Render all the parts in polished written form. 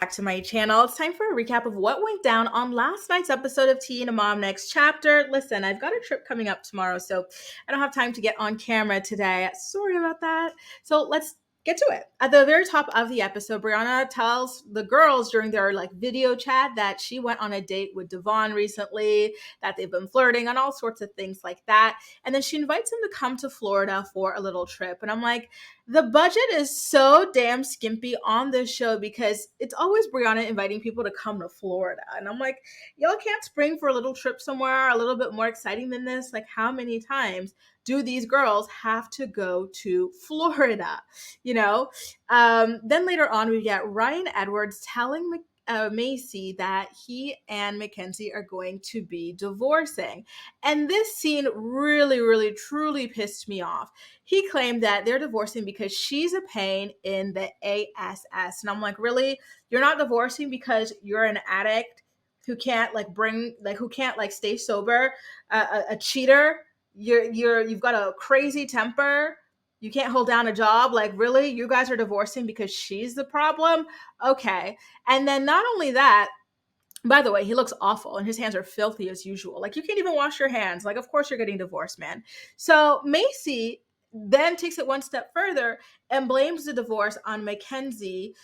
back to my channel. It's time for a recap of what went down on last night's episode of Tea and a Mom Next Chapter. Listen, I've got a trip coming up tomorrow, so I don't have time to get on camera today. Sorry about that. So let's get to it. At the very top of the episode, Brianna tells the girls during their video chat that she went on a date with Devoin recently, that they've been flirting on all sorts of things like that. And then she invites him to come to Florida for a little trip. And I'm like, the budget is so damn skimpy on this show because it's always Brianna inviting people to come to Florida. And I'm like, y'all can't spring for a little trip somewhere a little bit more exciting than this? Like, how many times do these girls have to go to Florida? Then later on, we get Ryan Edwards telling Maci that he and Mackenzie are going to be divorcing. And this scene really, really, truly pissed me off. He claimed that they're divorcing because she's a pain in the ass. And I'm like, really? You're not divorcing because you're an addict who can't who can't stay sober, a cheater? You've got a crazy temper. You can't hold down a job. Like, really? You guys are divorcing because she's the problem? Okay. And then not only that, by the way, he looks awful and his hands are filthy as usual. Like, you can't even wash your hands. Like, of course you're getting divorced, man. So Maci then takes it one step further and blames the divorce on Mackenzie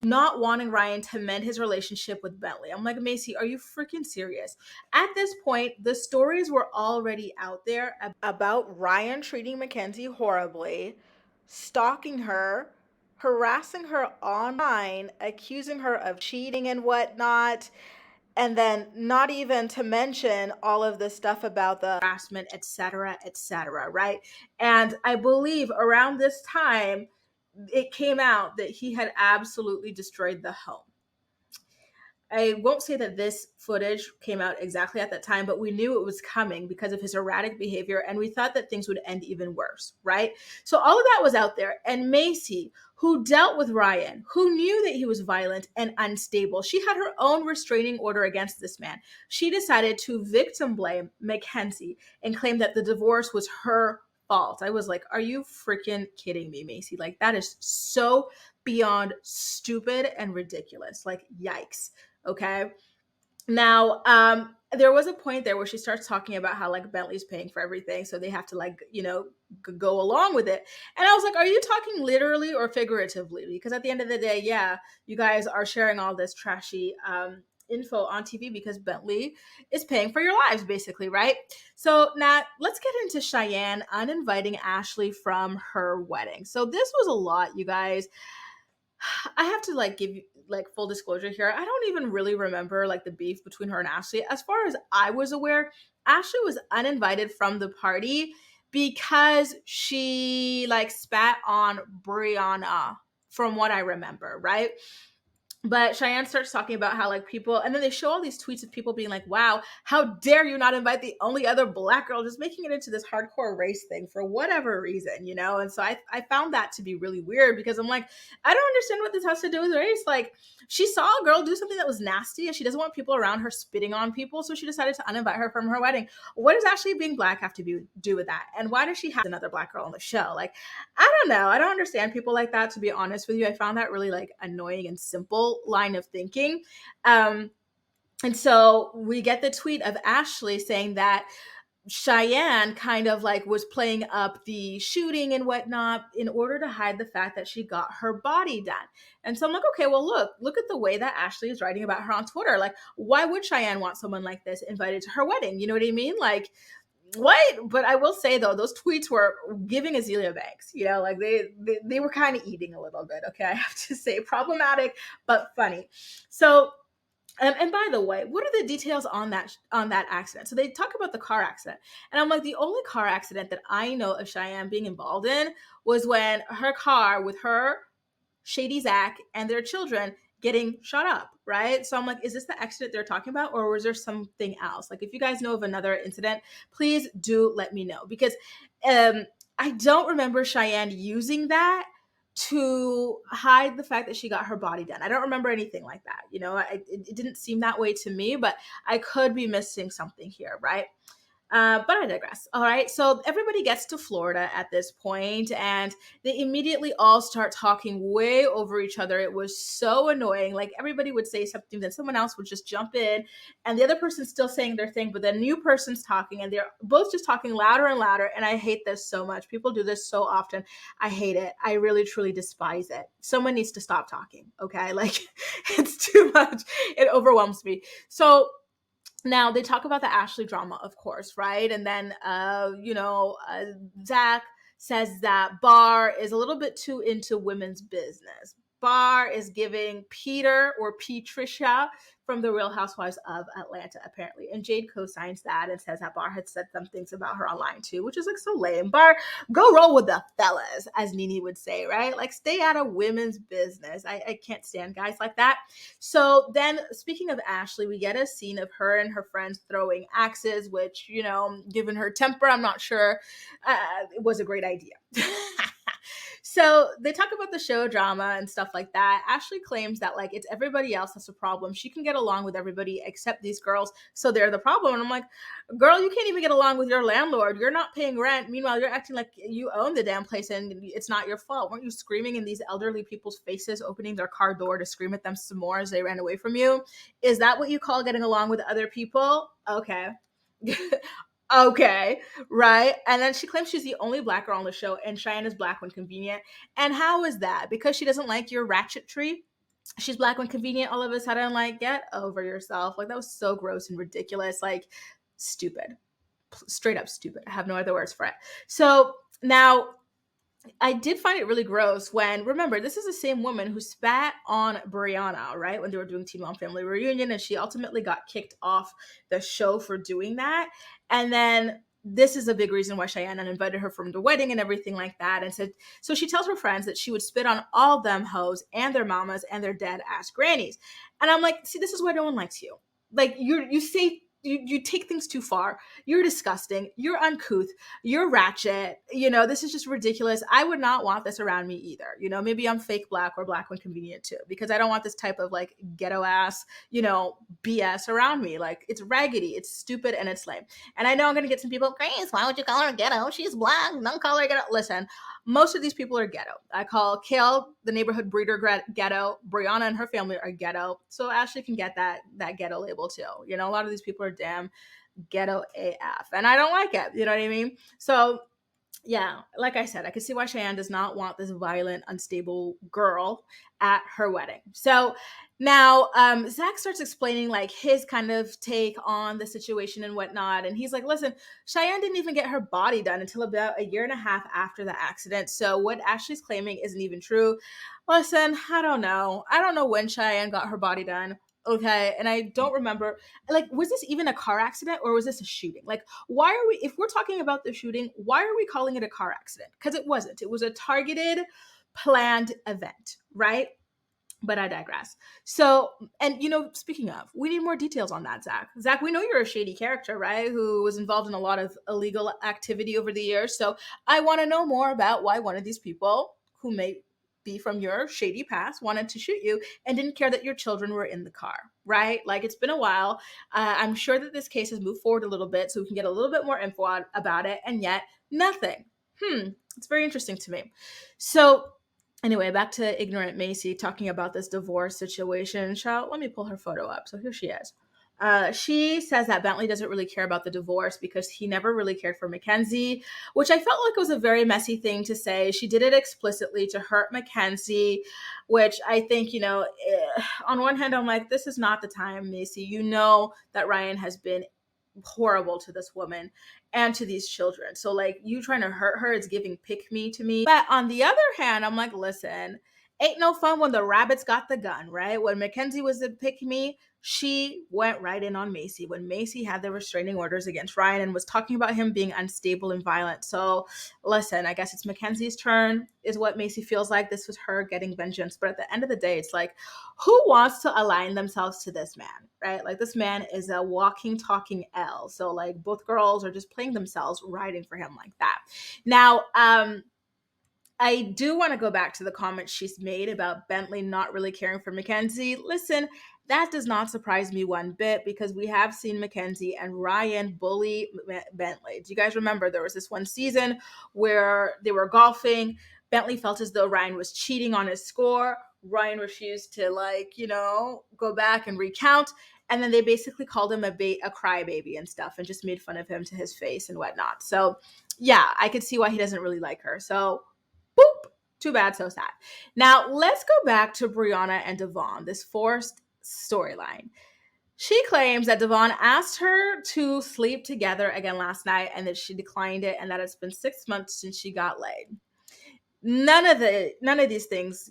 not wanting Ryan to mend his relationship with Bentley. I'm like, Maci, are you freaking serious? At this point, the stories were already out there about Ryan treating Mackenzie horribly, stalking her, harassing her online, accusing her of cheating and whatnot. And then not even to mention all of the stuff about the harassment, etc., right? And I believe around this time, it came out that he had absolutely destroyed the home. I won't say that this footage came out exactly at that time, but we knew it was coming because of his erratic behavior, and we thought that things would end even worse, right? So all of that was out there, and Maci, who dealt with Ryan, who knew that he was violent and unstable, she had her own restraining order against this man. She decided to victim blame Mackenzie and claim that the divorce was her fault. I was like, are you freaking kidding me, Maci? Like, that is so beyond stupid and ridiculous. Like, yikes. Okay. Now, there was a point there where she starts talking about how Bentley's paying for everything, so they have to go along with it. And I was like, are you talking literally or figuratively? Because at the end of the day, yeah, you guys are sharing all this trashy info on TV because Bentley is paying for your lives, basically, right? So now let's get into Cheyenne uninviting Ashley from her wedding. So this was a lot, you guys. I have to give you full disclosure here. I don't even really remember the beef between her and Ashley. As far as I was aware, Ashley was uninvited from the party because she spat on Brianna, from what I remember, right? But Cheyenne starts talking about how people, and then they show all these tweets of people being like, wow, how dare you not invite the only other Black girl, just making it into this hardcore race thing for whatever reason, And so I found that to be really weird because I'm like, I don't understand what this has to do with race. She saw a girl do something that was nasty and she doesn't want people around her spitting on people, so she decided to uninvite her from her wedding. What does Ashley being Black have to do with that? And why does she have another Black girl on the show? I don't know. I don't understand people like that, to be honest with you. I found that really annoying and simple line of thinking. And so we get the tweet of Ashley saying that Cheyenne kind of was playing up the shooting and whatnot in order to hide the fact that she got her body done. And so I'm like, okay, well, look at the way that Ashley is writing about her on Twitter. Why would Cheyenne want someone like this invited to her wedding? You know what I mean? What? But I will say though, those tweets were giving Azealia Banks, they were kind of eating a little bit. Okay. I have to say, problematic, but funny. So, and by the way, what are the details on that accident? So they talk about the car accident, and I'm like, the only car accident that I know of Cheyenne being involved in was when her car with her, Shady Zach, and their children getting shot up, right? So I'm like, is this the accident they're talking about, or was there something else? If you guys know of another incident, please do let me know, because I don't remember Cheyenne using that to hide the fact that she got her body done. I don't remember anything like that. It didn't seem that way to me, but I could be missing something here, right? But I digress. All right. So everybody gets to Florida at this point, and they immediately all start talking way over each other. It was so annoying. Like everybody would say something, then someone else would just jump in, and the other person's still saying their thing, but the new person's talking, and they're both just talking louder and louder. And I hate this so much. People do this so often. I hate it. I really, truly despise it. Someone needs to stop talking. Okay. Like it's too much. It overwhelms me. So now they talk about the Ashley drama, of course, right? And then, Zach says that Bar is a little bit too into women's business. Bar is giving Peter or Patricia from the Real Housewives of Atlanta, apparently. And Jade co-signs that and says that Bar had said some things about her online too, which is like so lame. Bar, go roll with the fellas, as Nene would say, right? Like stay out of women's business. I can't stand guys like that. So then, speaking of Ashley, we get a scene of her and her friends throwing axes, which, given her temper, I'm not sure it was a great idea. So they talk about the show drama and stuff like that. Ashley claims that like it's everybody else that's a problem. She can get along with everybody except these girls, so they're the problem. And I'm like, girl, you can't even get along with your landlord. You're not paying rent. Meanwhile, you're acting like you own the damn place and it's not your fault. Weren't you screaming in these elderly people's faces, opening their car door to scream at them some more as they ran away from you? Is that what you call getting along with other people? Okay. Okay, right? And then she claims she's the only black girl on the show, and Cheyenne is black when convenient. And how is that? Because she doesn't like your ratchet tree? She's black when convenient, all of a sudden, like, get over yourself. Like, that was so gross and ridiculous. Like, stupid. Straight up stupid. I have no other words for it. So now I did find it really gross when, remember, this is the same woman who spat on Brianna, right? When they were doing Teen Mom Family Reunion, and she ultimately got kicked off the show for doing that. And then this is a big reason why Cheyenne uninvited her from the wedding and everything like that. And said, so she tells her friends that she would spit on all them hoes and their mamas and their dead ass grannies. And I'm like, see, this is why no one likes you. Like you say you take things too far. You're disgusting. You're uncouth. You're ratchet. This is just ridiculous. I would not want this around me either. Maybe I'm fake black or black when convenient too, because I don't want this type of like ghetto ass, BS around me. Like it's raggedy, it's stupid, and it's lame. And I know I'm going to get some people, Grace, why would you call her ghetto? She's black. Don't call her ghetto. Listen, most of these people are ghetto. I call Kale the neighborhood breeder ghetto. Brianna and her family are ghetto. So Ashley can get that ghetto label too. A lot of these people are damn ghetto AF. And I don't like it. You know what I mean? So yeah, like I said, I can see why Cheyenne does not want this violent, unstable girl at her wedding. So now Zach starts explaining like his kind of take on the situation and whatnot. And he's like, listen, Cheyenne didn't even get her body done until about a year and a half after the accident. So what Ashley's claiming isn't even true. Listen, I don't know. I don't know when Cheyenne got her body done. Okay. And I don't remember, like, was this even a car accident or was this a shooting? Like, why are we, if we're talking about the shooting, why are we calling it a car accident? Because it wasn't. It was a targeted, planned event, right? But I digress. So, and speaking of, we need more details on that, Zach. Zach, we know you're a shady character, right? Who was involved in a lot of illegal activity over the years. So I want to know more about why one of these people who may be from your shady past wanted to shoot you and didn't care that your children were in the car, right? Like it's been a while. I'm sure that this case has moved forward a little bit so we can get a little bit more info about it, and yet nothing. It's very interesting to me. So anyway, back to ignorant Maci talking about this divorce situation. Let me pull her photo up. So here she is. She says that Bentley doesn't really care about the divorce because he never really cared for Mackenzie, which I felt like was a very messy thing to say. She did it explicitly to hurt Mackenzie, which I think, on one hand, I'm like, this is not the time, Maci. You know that Ryan has been horrible to this woman and to these children. So like you trying to hurt her is giving pick me to me. But on the other hand, I'm like, listen, ain't no fun when the rabbits got the gun, right? When Mackenzie was the pick me, she went right in on Maci when Maci had the restraining orders against Ryan and was talking about him being unstable and violent. So listen, I guess it's Mackenzie's turn is what Maci feels like. This was her getting vengeance. But at the end of the day, it's like, who wants to align themselves to this man, right? Like this man is a walking, talking L. So like both girls are just playing themselves, riding for him like that. Now, I do want to go back to the comment she's made about Bentley not really caring for Mackenzie. Listen, that does not surprise me one bit because we have seen Mackenzie and Ryan bully Bentley. Do you guys remember there was this one season where they were golfing? Bentley felt as though Ryan was cheating on his score. Ryan refused to, like, go back and recount. And then they basically called him a crybaby and stuff and just made fun of him to his face and whatnot. So, yeah, I could see why he doesn't really like her. So, boop. Too bad, so sad. Now, let's go back to Brianna and Devoin, this forced storyline. She claims that Devoin asked her to sleep together again last night and that she declined it and that it's been 6 months since she got laid. None of these things,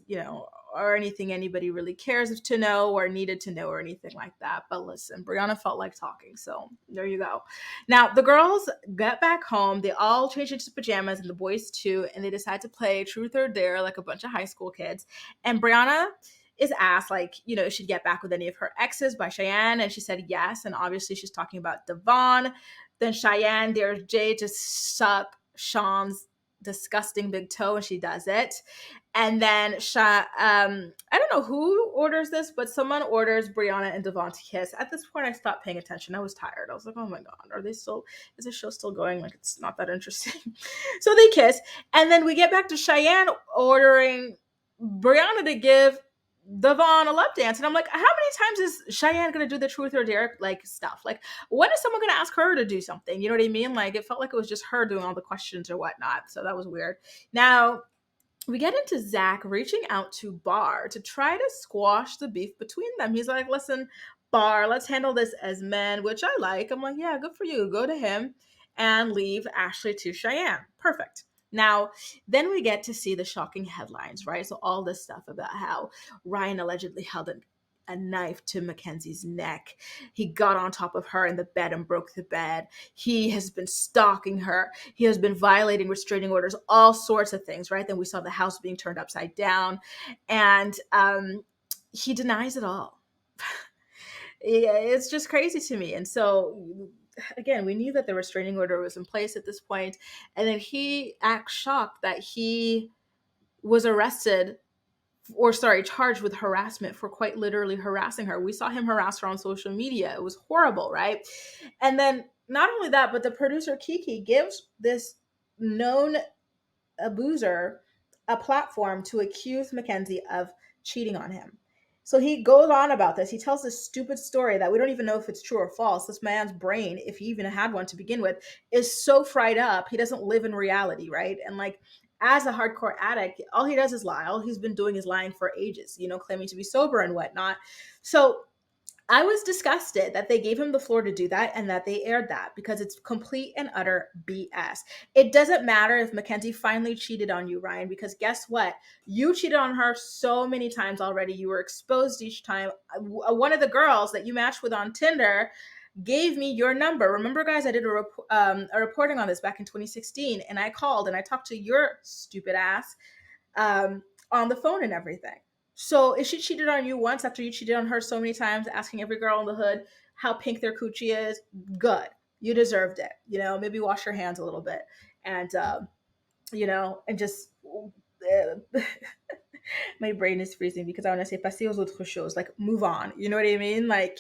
are anything anybody really cares to know or needed to know or anything like that. But listen, Brianna felt like talking, so there you go. Now the girls get back home. They all change into pajamas, and the boys too, and they decide to play truth or dare like a bunch of high school kids. And Brianna is asked, like, if she'd get back with any of her exes by Cheyenne, and she said yes. And obviously she's talking about Devoin. Then Cheyenne dares Jade to suck Shawn's disgusting big toe, and she does it. And then I don't know who orders this, but someone orders Brianna and Devoin to kiss. At this point, I stopped paying attention. I was tired. I was like, oh my God, is the show still going? Like, it's not that interesting. So they kiss. And then we get back to Cheyenne ordering Brianna to give Devoin a love dance. And I'm like, how many times is Cheyenne going to do the truth or dare like stuff? Like, when is someone going to ask her to do something? You know what I mean? Like, it felt like it was just her doing all the questions or whatnot. So that was weird. Now, we get into Zach reaching out to Bar to try to squash the beef between them. He's like, listen, Bar, let's handle this as men, which I like. I'm like, yeah, good for you. Go to him and leave Ashley to Cheyenne. Perfect. Now, then we get to see the shocking headlines, right? So all this stuff about how Ryan allegedly held a knife to Mackenzie's neck. He got on top of her in the bed and broke the bed. He has been stalking her. He has been violating restraining orders, all sorts of things, right? Then we saw the house being turned upside down. And he denies it all. Yeah, it's just crazy to me. And so, again, we knew that the restraining order was in place at this point. And then he acts shocked that he was charged with harassment for quite literally harassing her. We saw him harass her on social media. It was horrible, right? And then not only that, but the producer Kiki gives this known abuser a platform to accuse Mackenzie of cheating on him. So he goes on about this. He tells this stupid story that we don't even know if it's true or false. This man's brain, if he even had one to begin with, is so fried up. He doesn't live in reality, right? And like, as a hardcore addict, all he does is lie. All he's been doing is lying for ages, claiming to be sober and whatnot. So I was disgusted that they gave him the floor to do that and that they aired that because it's complete and utter BS. It doesn't matter if Mackenzie finally cheated on you, Ryan, because guess what? You cheated on her so many times already. You were exposed each time. One of the girls that you matched with on Tinder gave me your number. Remember, guys, I did a reporting on this back in 2016, and I called and I talked to your stupid ass on the phone and everything. So if she cheated on you once after you cheated on her so many times, asking every girl in the hood how pink their coochie is, good. You deserved it. Maybe wash your hands a little bit and, and just, my brain is freezing because I want to say passer aux autres choses, like move on. You know what I mean? Like,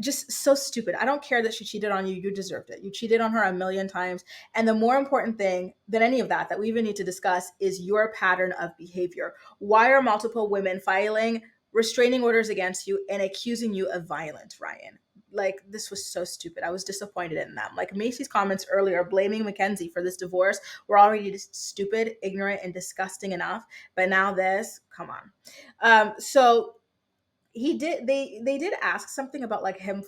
just so stupid. I don't care that she cheated on you. You deserved it. You cheated on her a million times. And the more important thing than any of that we even need to discuss is your pattern of behavior. Why are multiple women filing restraining orders against you and accusing you of violence, Ryan? Like, this was so stupid. I was disappointed in them. Like, Maci's comments earlier blaming Mackenzie for this divorce were already just stupid, ignorant, and disgusting enough. But now this, come on. So they did ask something about like him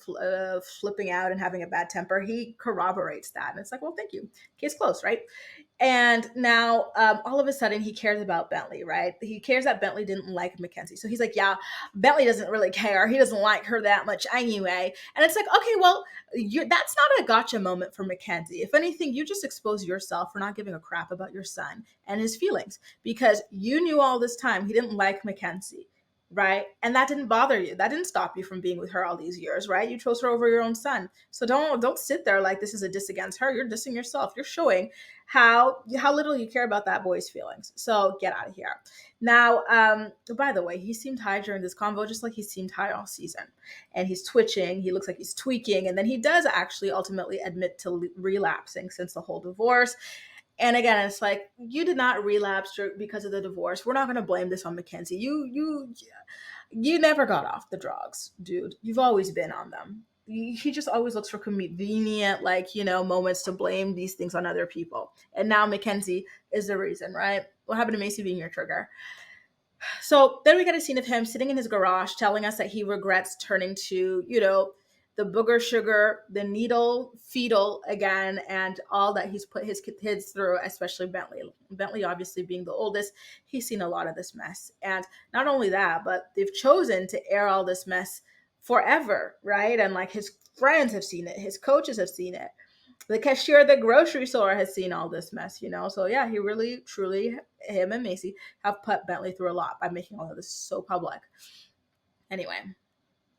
flipping out and having a bad temper. He corroborates that, and it's like, well, thank you, case closed, right? And now all of a sudden he cares about Bentley, right? He cares that Bentley didn't like Mackenzie, so he's like, yeah, Bentley doesn't really care, he doesn't like her that much anyway. And it's like, okay, well, that's not a gotcha moment for Mackenzie. If anything, you just expose yourself for not giving a crap about your son and his feelings, because you knew all this time he didn't like Mackenzie. right? And that didn't bother you. That didn't stop you from being with her all these years, right? You chose her over your own son. So don't sit there like this is a diss against her. You're dissing yourself. You're showing how little you care about that boy's feelings. So get out of here. Now, by the way, he seemed high during this convo, just like he seemed high all season. And he's twitching. He looks like he's tweaking, and then he does actually ultimately admit to relapsing since the whole divorce. And again, it's like you did not relapse because of the divorce. We're not going to blame this on Mackenzie. You never got off the drugs, dude. You've always been on them. He just always looks for convenient, like, moments to blame these things on other people. And now Mackenzie is the reason, right? What happened to Maci being your trigger? So then we get a scene of him sitting in his garage telling us that he regrets turning to, the booger sugar, the needle fetal again, and all that he's put his kids through, especially Bentley. Bentley, obviously being the oldest, he's seen a lot of this mess. And not only that, but they've chosen to air all this mess forever, right? And like his friends have seen it, his coaches have seen it, the cashier at the grocery store has seen all this mess. So yeah, he really, truly, him and Maci have put Bentley through a lot by making all of this so public. Anyway,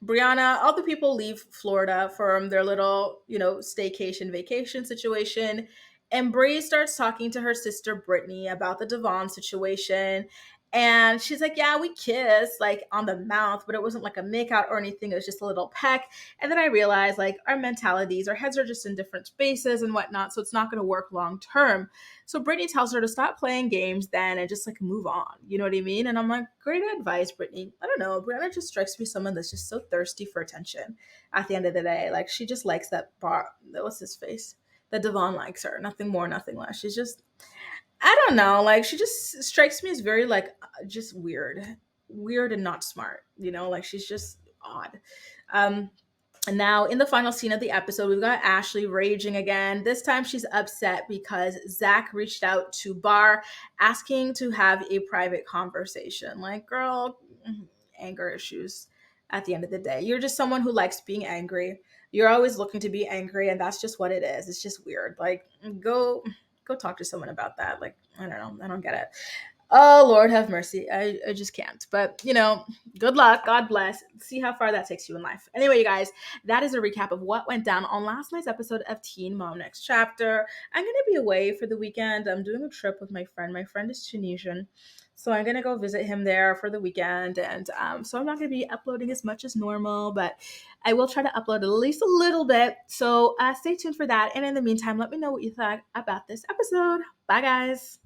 Brianna, all the people leave Florida from their little, staycation vacation situation. And Bree starts talking to her sister Brittany about the Devon situation. And she's like, yeah, we kissed like on the mouth, but it wasn't like a makeout or anything. It was just a little peck. And then I realized like our mentalities, our heads are just in different spaces and whatnot. So it's not going to work long term. So Brittany tells her to stop playing games then and just like move on. You know what I mean? And I'm like, great advice, Brittany. I don't know. Brianna just strikes me as someone that's just so thirsty for attention at the end of the day. Like she just likes that bar. What's his face? That Devon likes her. Nothing more, nothing less. She's just, I don't know. Like she just strikes me as very like just weird and not smart. Like she's just odd. Um, and now, in the final scene of the episode, we've got Ashley raging again. This time, she's upset because Zach reached out to Bar asking to have a private conversation. Like, girl, anger issues at the end of the day. You're just someone who likes being angry. You're always looking to be angry, and that's just what it is. It's just weird. Like, go talk to someone about that. Like, I don't know. I don't get it. Oh, Lord have mercy. I just can't. But, good luck. God bless. See how far that takes you in life. Anyway, you guys, that is a recap of what went down on last night's episode of Teen Mom Next Chapter. I'm going to be away for the weekend. I'm doing a trip with my friend. My friend is Tunisian. So I'm going to go visit him there for the weekend. And so I'm not going to be uploading as much as normal, but I will try to upload at least a little bit. So stay tuned for that. And in the meantime, let me know what you thought about this episode. Bye, guys.